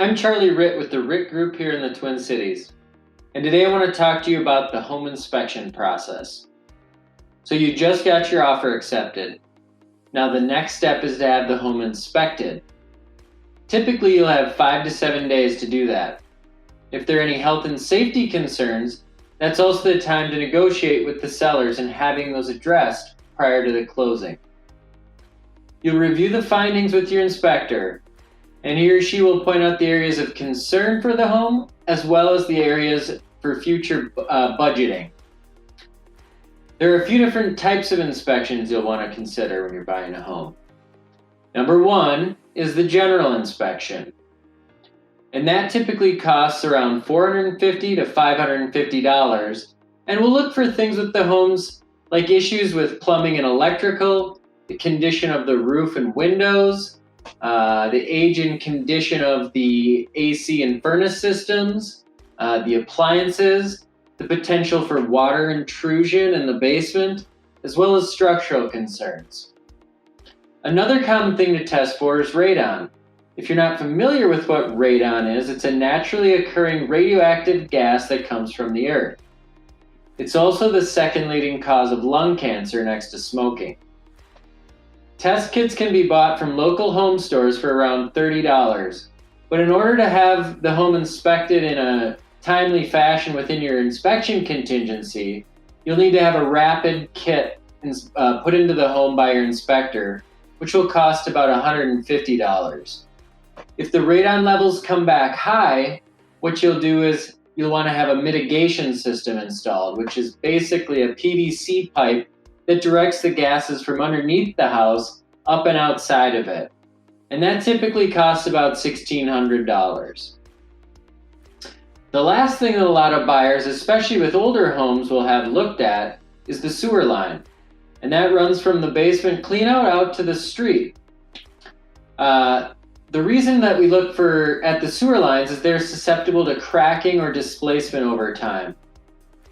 I'm Charlie Ritt with the Ritt Group here in the Twin Cities, and today I want to talk to you about the home inspection process. So you just got your offer accepted. Now the next step is to have the home inspected. Typically you'll have 5 to 7 days to do that. If there are any health and safety concerns, that's also the time to negotiate with the sellers and having those addressed prior to the closing. You'll review the findings with your inspector, and he or she will point out the areas of concern for the home, as well as the areas for future budgeting. There are a few different types of inspections you'll want to consider when you're buying a home. Number one is the general inspection, and that typically costs around $450 to $550, and we'll look for things with the homes like issues with plumbing and electrical, the condition of the roof and windows, the age and condition of the AC and furnace systems, the appliances, the potential for water intrusion in the basement, as well as structural concerns. Another common thing to test for is radon. If you're not familiar with what radon is, it's a naturally occurring radioactive gas that comes from the earth. It's also the second leading cause of lung cancer next to smoking. Test kits can be bought from local home stores for around $30, but in order to have the home inspected in a timely fashion within your inspection contingency, you'll need to have a rapid kit put into the home by your inspector, which will cost about $150. If the radon levels come back high, what you'll do is you'll want to have a mitigation system installed, which is basically a PVC pipe that directs the gases from underneath the house up and outside of it. And that typically costs about $1,600. The last thing that a lot of buyers, especially with older homes, will have looked at is the sewer line. And that runs from the basement cleanout out to the street. The reason that we look at the sewer lines is they're susceptible to cracking or displacement over time.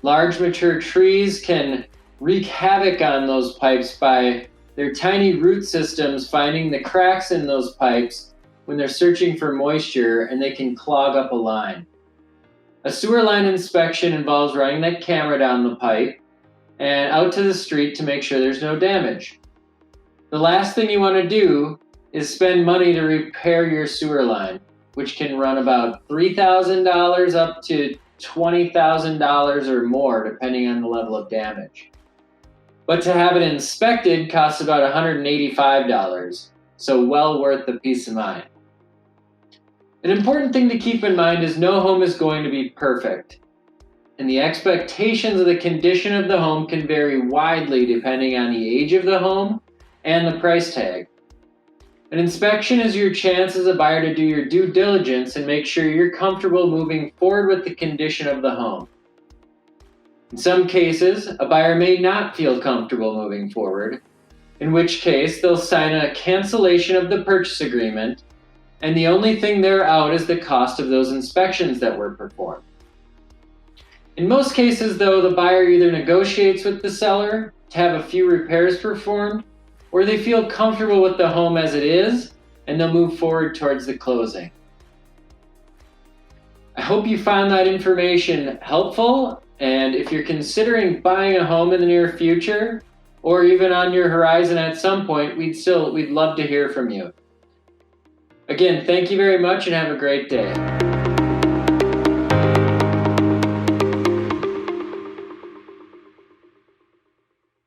Large mature trees can wreak havoc on those pipes by their tiny root systems finding the cracks in those pipes when they're searching for moisture, and they can clog up a line. A sewer line inspection involves running that camera down the pipe and out to the street to make sure there's no damage. The last thing you want to do is spend money to repair your sewer line, which can run about $3,000 up to $20,000 or more, depending on the level of damage. But to have it inspected costs about $185, so well worth the peace of mind. An important thing to keep in mind is no home is going to be perfect, and the expectations of the condition of the home can vary widely depending on the age of the home and the price tag. An inspection is your chance as a buyer to do your due diligence and make sure you're comfortable moving forward with the condition of the home. In some cases, a buyer may not feel comfortable moving forward, in which case they'll sign a cancellation of the purchase agreement, and the only thing they're out is the cost of those inspections that were performed. In most cases, though, the buyer either negotiates with the seller to have a few repairs performed, or they feel comfortable with the home as it is, and they'll move forward towards the closing. I hope you found that information helpful, and if you're considering buying a home in the near future, or even on your horizon at some point, we'd love to hear from you. Again, thank you very much and have a great day.